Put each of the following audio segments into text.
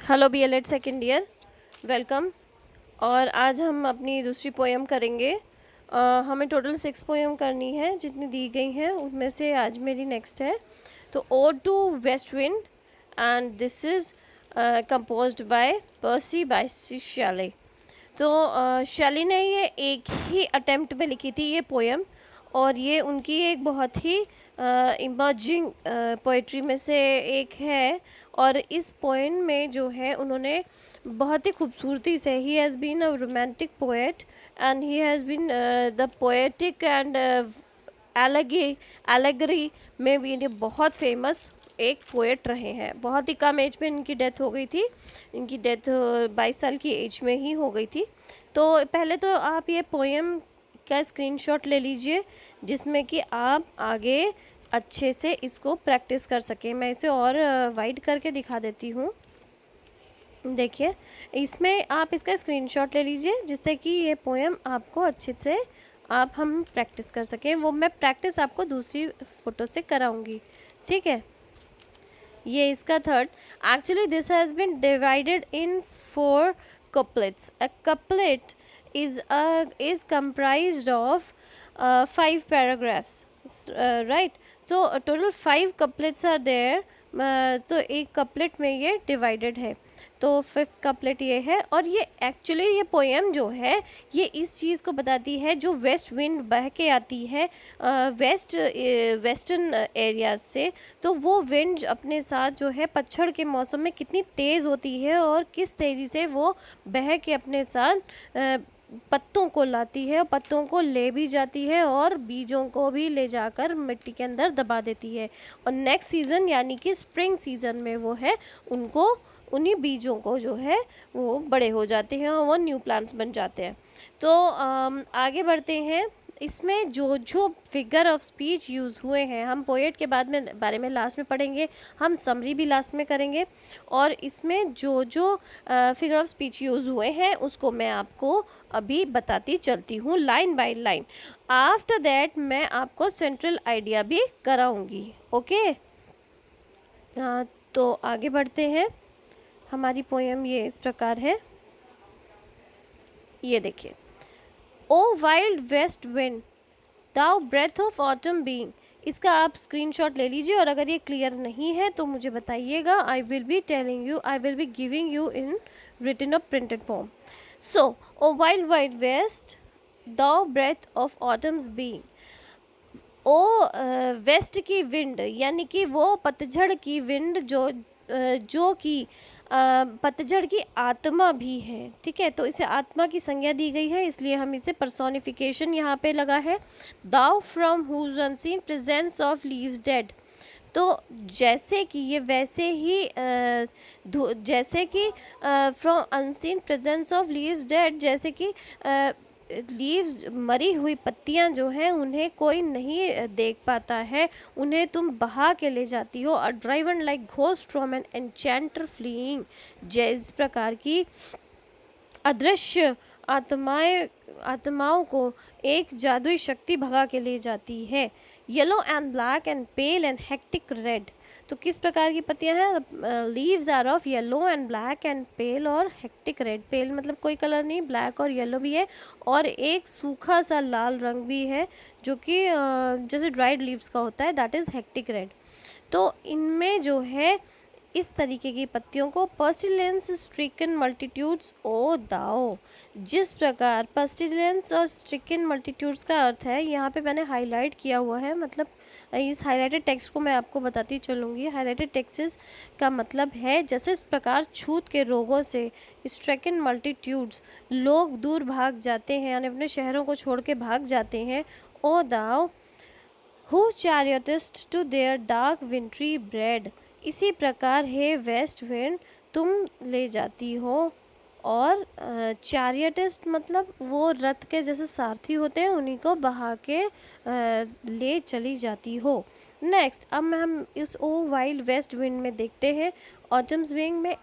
Hello B.El.Ed second year, welcome. और आज हम अपनी दूसरी पोएम करेंगे। हमें टोटल 6 पोएम करनी है जितनी दी गई हैं, उनमें से आज मेरी नेक्स्ट है। तो ode to west wind, and this is composed by Percy Bysshe Shelley. तो शैली ने ये एक ही अटेम्प्ट में लिखी थी ये पोएम, और ये उनकी एक बहुत ही इमर्जिंग पोइट्री में से एक है। और इस पोएम में जो है उन्होंने बहुत ही खूबसूरती से, he has been a romantic poet and he has been the poetic and allegory में भी ये बहुत फेमस एक पोएट रहे हैं। बहुत ही कम एज में इनकी डेथ हो गई थी। इनकी डेथ 22 साल की एज में ही हो गई थी। तो पहले तो आप ये पोएम का स्क्रीनशॉट ले लीजिए, जिसमें कि आप आगे अच्छे से इसको प्रैक्टिस कर सकें। मैं इसे और वाइड करके दिखा देती हूँ। देखिए, इसमें आप इसका स्क्रीनशॉट ले लीजिए, जिससे कि ये पोएम आपको अच्छे से हम प्रैक्टिस कर सकें। वो मैं प्रैक्टिस आपको दूसरी फ़ोटो से कराऊंगी, ठीक है। ये इसका third. Actually this has been divided in 4 couplets. A couplet is comprised of 5 paragraphs, right? So total 5 couplets are there. तो एक कपलेट में ये डिवाइडेड है। तो 5th कपलेट ये है, और ये एक्चुअली ये पोएम जो है ये इस चीज़ को बताती है, जो वेस्ट विंड बह के आती है वेस्टर्न एरियाज से। तो वो विंड अपने साथ जो है पतझड़ के मौसम में कितनी तेज़ होती है, और किस तेज़ी से वो बह के अपने साथ पत्तों को लाती है, और पत्तों को ले भी जाती है, और बीजों को भी ले जाकर मिट्टी के अंदर दबा देती है। और नेक्स्ट सीज़न यानी कि स्प्रिंग सीज़न में वो है उनको, उन्हीं बीजों को जो है वो बड़े हो जाते हैं और वो न्यू प्लांट्स बन जाते हैं। तो आगे बढ़ते हैं। इसमें जो जो फिगर ऑफ स्पीच यूज़ हुए हैं, हम पोएट के बारे में लास्ट में पढ़ेंगे, हम समरी भी लास्ट में करेंगे। और इसमें जो जो फिगर ऑफ स्पीच यूज़ हुए हैं उसको मैं आपको अभी बताती चलती हूँ line by line. After that मैं आपको सेंट्रल आइडिया भी कराऊंगी, ओके। तो आगे बढ़ते हैं। हमारी पोएम ये इस प्रकार है, ये देखिए। O wild west wind, thou breath of autumn being. इसका आप स्क्रीनशॉट ले लीजिए, और अगर ये क्लियर नहीं है तो मुझे बताइएगा। I will be telling you, I will be giving you in written और printed form. So O wild wild west, thou breath of autumn's being. O west की विंड, यानी कि वो पतझड़ की विंड जो कि पतझड़ की आत्मा भी है, ठीक है। तो इसे आत्मा की संज्ञा दी गई है, इसलिए हम इसे पर्सोनिफिकेशन यहाँ पे लगा है। Thou from whose unseen presence of leaves dead. तो जैसे कि ये वैसे ही जैसे कि from unseen presence of leaves dead, जैसे कि लीव्स, मरी हुई पत्तियां जो हैं उन्हें कोई नहीं देख पाता है, उन्हें तुम बहा के ले जाती हो। और driven like ghost from an enchanter fleeing, जिस प्रकार की अदृश्य आत्माओं को एक जादुई शक्ति भगा के ले जाती है। Yellow and black and pale and hectic red. तो किस प्रकार की पत्तियां हैं? Leaves are of yellow and black and pale और हेक्टिक रेड। पेल मतलब कोई कलर नहीं, ब्लैक और येलो भी है, और एक सूखा सा लाल रंग भी है, जो कि जैसे ड्राइड लीव्स का होता है, दैट इज़ हेक्टिक रेड। तो इनमें जो है इस तरीके की पत्तियों को पर्स्टिलेंस स्ट्रिकन मल्टीट्यूड्स ओ दाओ। जिस प्रकार पर्स्टिलेंस और स्ट्रिकन मल्टीट्यूड्स का अर्थ है, यहाँ पे मैंने हाईलाइट किया हुआ है, मतलब इस हाईलाइटेड टेक्स्ट को मैं आपको बताती चलूँगी। हाईलाइटेड टेक्स्ट का मतलब है, जैसे इस प्रकार छूत के रोगों से स्ट्रिकन मल्टीट्यूड्स, लोग दूर भाग जाते हैं, यानी अपने शहरों को छोड़ के भाग जाते हैं। O thou who chariotest to their dark wintry bed. इसी प्रकार है वेस्ट विंड, तुम ले जाती हो, और चैरियटिस्ट मतलब वो रथ के जैसे सारथी होते हैं, उन्हीं को बहा के ले चली जाती हो। नेक्स्ट, अब हम इस ओ वाइल्ड वेस्ट विंड में देखते हैं ऑटम्स विंग में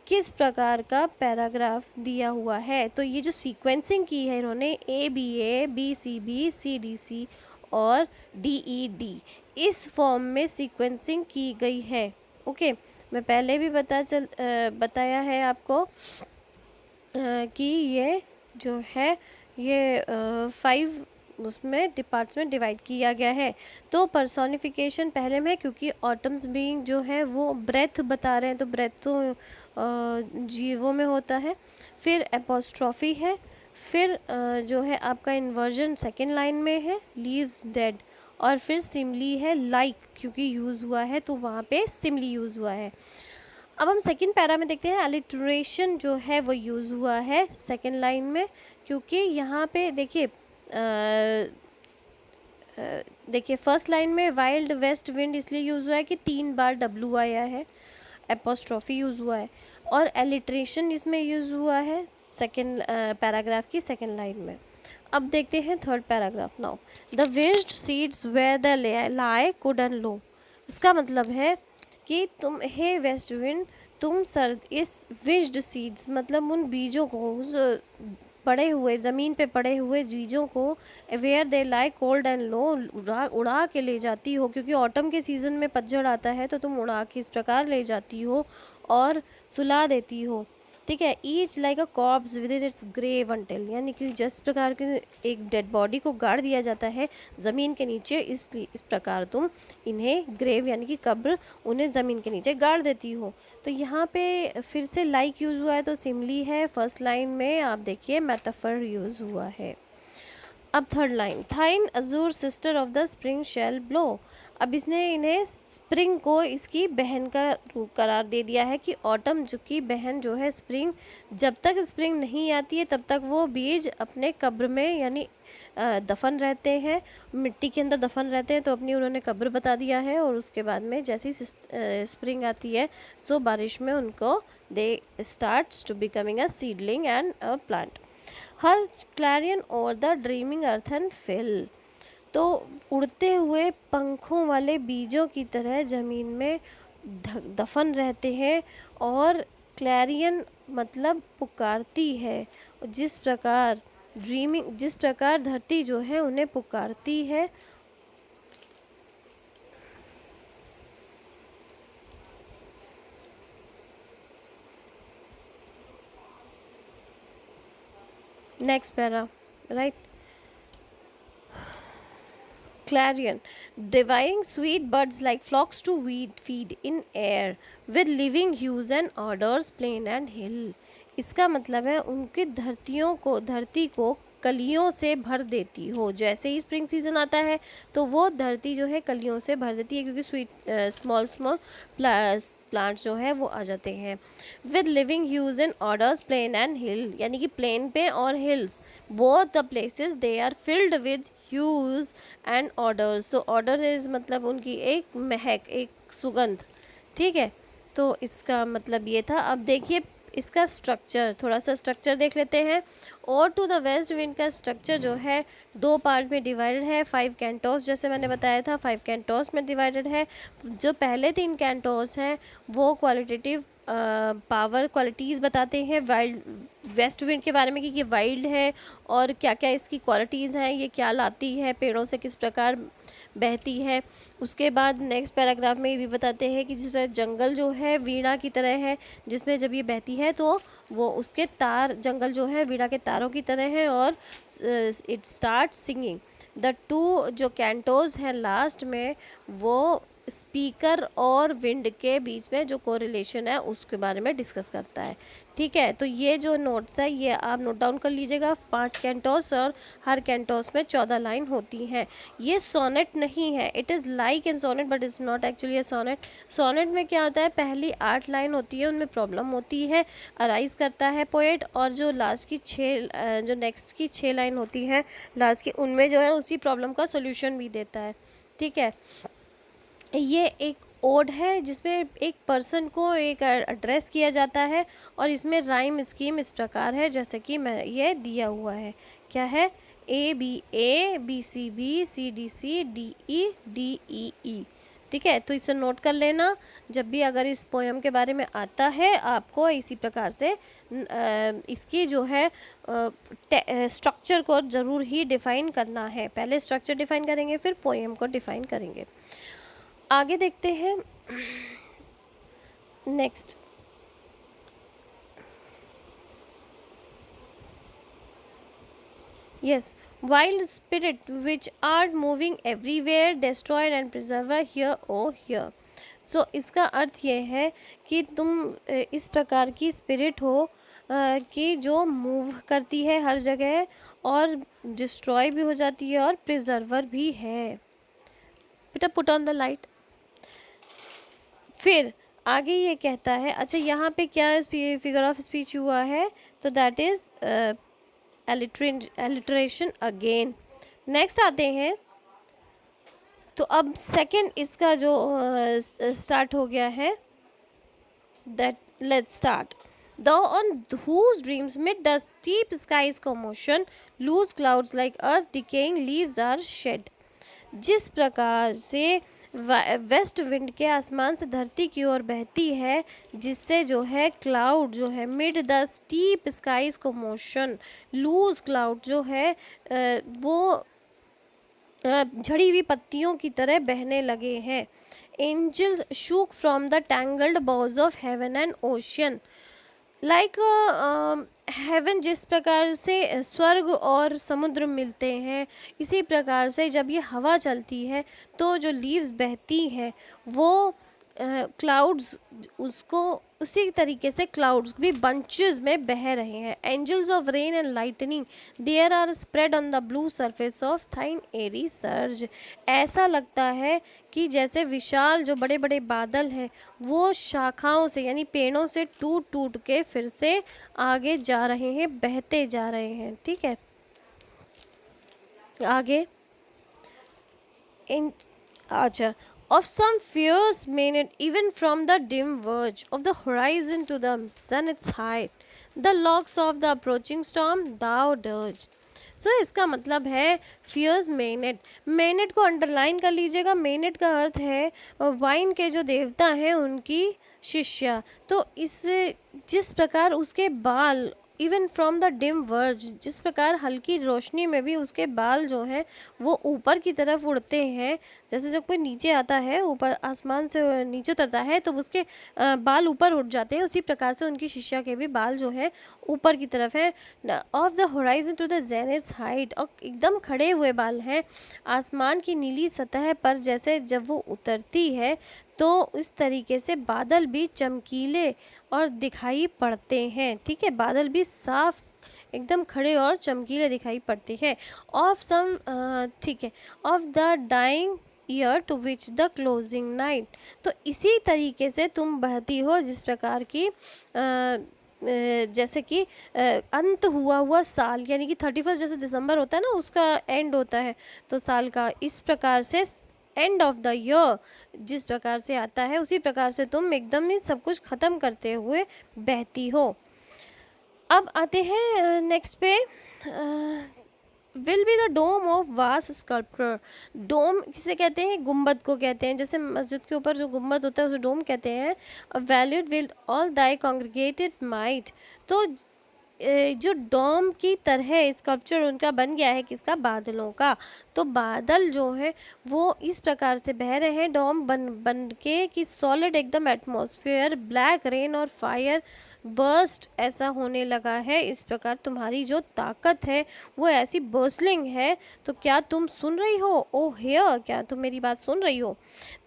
किस प्रकार का पैराग्राफ दिया हुआ है। तो ये जो सीक्वेंसिंग की है इन्होंने, ABA, BCB, CDC और DED, इस फॉर्म में सीक्वेंसिंग की गई है, ओके, मैं पहले भी बताया है आपको कि ये जो है ये 5 उसमें पार्ट्स में डिवाइड किया गया है। तो पर्सोनिफिकेशन पहले में, क्योंकि ऑटम्स बीइंग जो है वो ब्रेथ बता रहे हैं, तो ब्रेथ तो जीवों में होता है। फिर एपोस्ट्रॉफी है, फिर जो है आपका इन्वर्जन सेकेंड लाइन में है, लीव्स डेड, और फिर सिमली है लाइक, क्योंकि यूज़ हुआ है तो वहाँ पे सिमली यूज़ हुआ है। अब हम सेकंड पैरा में देखते हैं, अलिटरेशन जो है वो यूज़ हुआ है सेकंड लाइन में, क्योंकि यहाँ पे देखिए फर्स्ट लाइन में वाइल्ड वेस्ट विंड इसलिए यूज़ हुआ है कि 3 बार डब्लू आया है, एपोस्ट्रॉफी यूज़ हुआ है, और एलिट्रेशन इसमें यूज़ हुआ है सेकंड पैराग्राफ की सेकंड लाइन में। अब देखते हैं third paragraph now. The winged seeds where they lie cold and low. इसका मतलब है कि तुम हे वेस्ट विंड, तुम सर्द इस विज्ड सीड्स मतलब उन बीजों को, उस पड़े हुए ज़मीन पे पड़े हुए बीजों को, where they lie cold and low, उड़ा के ले जाती हो, क्योंकि ऑटम के सीज़न में पतझड़ आता है तो तुम उड़ा के इस प्रकार ले जाती हो और सुला देती हो, ठीक है। Each like a corpse within its grave until, यानी कि जिस प्रकार के एक डेड बॉडी को गाड़ दिया जाता है ज़मीन के नीचे, इस प्रकार तुम इन्हें ग्रेव यानी कि कब्र, उन्हें ज़मीन के नीचे गाड़ देती हो। तो यहाँ पे फिर से लाइक यूज़ हुआ है तो सिमली है, फर्स्ट लाइन में आप देखिए मेटाफर यूज़ हुआ है। अब third line, thine azure sister of the spring shall blow. अब इसने इन्हें स्प्रिंग को इसकी बहन का रूप करार दे दिया है कि ऑटम जो की बहन जो है स्प्रिंग, जब तक स्प्रिंग नहीं आती है तब तक वो बीज अपने कब्र में यानी दफन रहते हैं, मिट्टी के अंदर दफन रहते हैं, तो अपनी उन्होंने कब्र बता दिया है। और उसके बाद में जैसी स्प्रिंग आती है सो बारिश में उनको they starts to becoming a seedling and a plant. Her clarion over the dreaming earth and fill. तो उड़ते हुए पंखों वाले बीजों की तरह ज़मीन में दफन रहते हैं, और क्लैरियन मतलब पुकारती है, जिस प्रकार जिस प्रकार धरती जो है उन्हें पुकारती है। Next para, right. Clarion, devouring sweet buds like flocks to feed in air with living hues and odors plain and hill। इसका मतलब है उनकी धरती को कलियों से भर देती हो। जैसे ही स्प्रिंग सीजन आता है तो वो धरती जो है कलियों से भर देती है, क्योंकि स्मॉल प्लांट्स जो है वो आ जाते हैं। With living hues and odours plain and hill, यानी कि प्लेन पे और hills, both the places they are filled with hues and odours. So odour is मतलब उनकी एक महक, एक सुगंध, ठीक है। तो इसका मतलब ये था। अब देखिए इसका स्ट्रक्चर, थोड़ा सा स्ट्रक्चर देख लेते हैं। और टू द वेस्ट विंड का स्ट्रक्चर जो है 2 पार्ट में डिवाइडेड है। 5 कैंटोस, जैसे मैंने बताया था 5 कैंटोस में डिवाइडेड है। जो पहले 3 कैंटोस हैं वो क्वालिटेटिव पावर क्वालिटीज़ बताते हैं वाइल्ड वेस्ट विंड के बारे में, कि ये वाइल्ड है और क्या क्या इसकी क्वालिटीज़ हैं, ये क्या लाती है, पेड़ों से किस प्रकार बहती है। उसके बाद नेक्स्ट पैराग्राफ में ये भी बताते हैं कि जिस तरह जंगल जो है वीणा की तरह है, जिसमें जब ये बहती है तो वो उसके तार, जंगल जो है वीणा के तारों की तरह है, और इट स्टार्ट सिंगिंग। द 2 जो कैंटोज हैं लास्ट में वो स्पीकर और विंड के बीच में जो कोरिलेशन है उसके बारे में डिस्कस करता है, ठीक है। तो ये जो नोट्स है ये आप नोट डाउन कर लीजिएगा। 5 कैंटोस और हर कैंटोस में 14 लाइन होती हैं। ये सोनेट नहीं है, it is like in sonnet but is not actually a sonnet. Sonnet में क्या होता है, पहली 8 लाइन होती है उनमें प्रॉब्लम होती है, अराइज करता है पोएट, और जो लास्ट की 6 जो नेक्स्ट की 6 लाइन होती हैं लास्ट की, उनमें जो है उसी प्रॉब्लम का सोल्यूशन भी देता है, ठीक है। ये एक ओड है जिसमें एक पर्सन को एक एड्रेस किया जाता है, और इसमें राइम स्कीम इस प्रकार है जैसे कि मैं ये दिया हुआ है। क्या है, A B C B C D C D E D E E, ठीक है। तो इसे नोट कर लेना, जब भी अगर इस पोएम के बारे में आता है आपको इसी प्रकार से इसकी जो है स्ट्रक्चर को ज़रूर ही डिफ़ाइन करना है। पहले स्ट्रक्चर डिफ़ाइन करेंगे फिर पोएम को डिफ़ाइन करेंगे। आगे देखते हैं। Next, yes, wild spirit which are moving everywhere, destroyed and preserver here or here. So इसका अर्थ ये है कि तुम इस प्रकार की स्पिरिट हो कि जो मूव करती है हर जगह और डिस्ट्रॉय भी हो जाती है और प्रिजर्वर भी है। बेटा पुट ऑन द लाइट। फिर आगे ये कहता है, अच्छा यहाँ पे क्या फिगर ऑफ स्पीच हुआ है, तो that is alliteration again. Next आते हैं, तो अब सेकंड इसका जो स्टार्ट हो गया है, that let's start. Thou on whose dreams mid the steep skies commotion, loose clouds like earth decaying leaves are shed। जिस प्रकार से वेस्ट विंड के आसमान से धरती की ओर बहती है, जिससे जो है क्लाउड जो है मिड द स्टीप स्काइज को मोशन, लूज क्लाउड जो है वो झड़ी हुई पत्तियों की तरह बहने लगे हैं। Angels shook from the tangled boughs of heaven and ocean. Like heaven जिस प्रकार से स्वर्ग और समुद्र मिलते हैं, इसी प्रकार से जब ये हवा चलती है तो जो लीव्स बहती हैं वो क्लाउड्स उसको उसी तरीके से क्लाउड्स भी बंचेस में बह रहे हैं। Angels of rain and lightning there are spread on the blue surface of thine airy surge. ऐसा लगता है कि जैसे विशाल जो बड़े बड़े बादल हैं वो शाखाओं से यानी पेड़ों से टूट टूट के फिर से आगे जा रहे हैं, बहते जा रहे हैं। ठीक है, आगे इन अच्छा, of some fierce minute even from the dim verge of the horizon to the zenith's height, the logs of the approaching storm thou dirge। सो इसका मतलब है फियर्स मेनेट। मेनेट को अंडरलाइन कर लीजिएगा। मेनेट का अर्थ है वाइन के जो देवता हैं उनकी शिष्या। तो इस जिस प्रकार उसके बाल even from the dim verge, जिस प्रकार हल्की रोशनी में भी उसके बाल जो हैं वो ऊपर की तरफ उड़ते हैं। जैसे जब कोई नीचे आता है, ऊपर आसमान से नीचे उतरता है तो उसके बाल ऊपर उठ जाते हैं, उसी प्रकार से उनकी शिष्या के भी बाल जो है ऊपर की तरफ है। Of the horizon to the zenith's height, और एकदम खड़े हुए बाल हैं आसमान की नीली सतह पर। जैसे जब वो उतरती है तो इस तरीके से बादल भी चमकीले और दिखाई पड़ते हैं। ठीक है, बादल भी साफ एकदम खड़े और चमकीले दिखाई पड़ते हैं। ऑफ सम ठीक है, of the dying year to which the closing night. तो इसी तरीके से तुम बहती हो जिस प्रकार की जैसे कि अंत हुआ साल, यानी कि 31 जैसे दिसंबर होता है ना, उसका एंड होता है तो साल का, इस प्रकार से एंड ऑफ द ईयर जिस प्रकार से आता है उसी प्रकार से तुम एकदम ही सब कुछ ख़त्म करते हुए बहती हो। अब आते हैं नेक्स्ट पे, will be the dome of vast sculpture. Dome किसे कहते हैं? गुम्बद को कहते हैं। जैसे मस्जिद के ऊपर जो गुम्बद होता है उसे डोम कहते हैं। Valued will all thy congregated might. तो जो डोम की तरह स्कल्पचर उनका बन गया है, किसका? बादलों का। तो बादल जो है वो इस प्रकार से बह रहे हैं डोम बन के कि सॉलिड एकदम एटमॉस्फेयर, ब्लैक रेन और फायर बर्स्ट ऐसा होने लगा है। इस प्रकार तुम्हारी जो ताकत है वो ऐसी बर्सलिंग है। तो क्या तुम सुन रही हो? ओ हियर, क्या तुम मेरी बात सुन रही हो?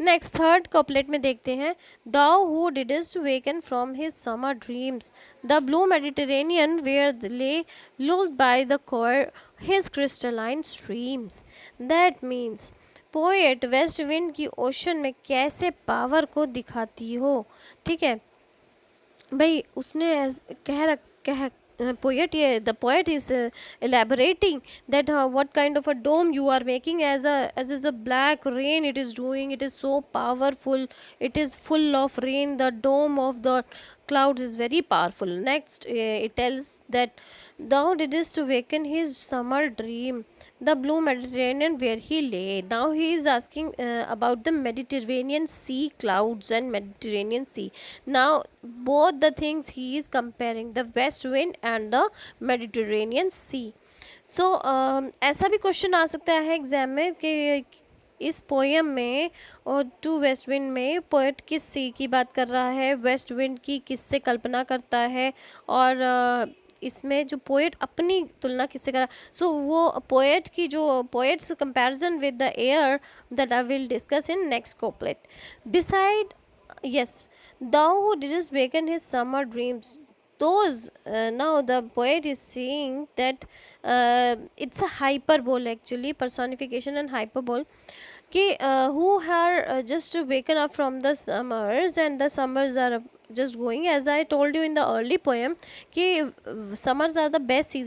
नेक्स्ट थर्ड कपलेट में देखते हैं, thou who didst waken from his summer dreams the blue Mediterranean where lay lulled by the choir his crystalline streams। That means poet west wind की ओशन में कैसे पावर को दिखाती हो। ठीक है भाई, उसने कह poet, yeah, the poet is elaborating that what kind of a dome you are making as a black rain it is doing. It is so powerful, it is full of rain. The dome of the clouds is very powerful. Next it tells that thou didst awaken his summer dream, the blue Mediterranean where he lay. Now he is asking about the Mediterranean Sea clouds and Mediterranean Sea. Now both the things he is comparing, the west wind and the Mediterranean Sea. So ऐसा भी question आ सकता है exam में कि इस poem में और to west wind में पोएट किस सी की बात कर रहा है, वेस्ट विंड की किससे कल्पना करता है, और इसमें जो पोएट अपनी तुलना किससे करा, सो वो पोएट की जो poets comparison with the air that I will discuss in next couplet. Beside, yes, thou who didst waken his summer dreams, those now the poet is saying that it's a hyperbole, actually personification and hyperbole, कि who are just waken up from the summers and the summers are just going, as I told you in the early poem कि summers are the best season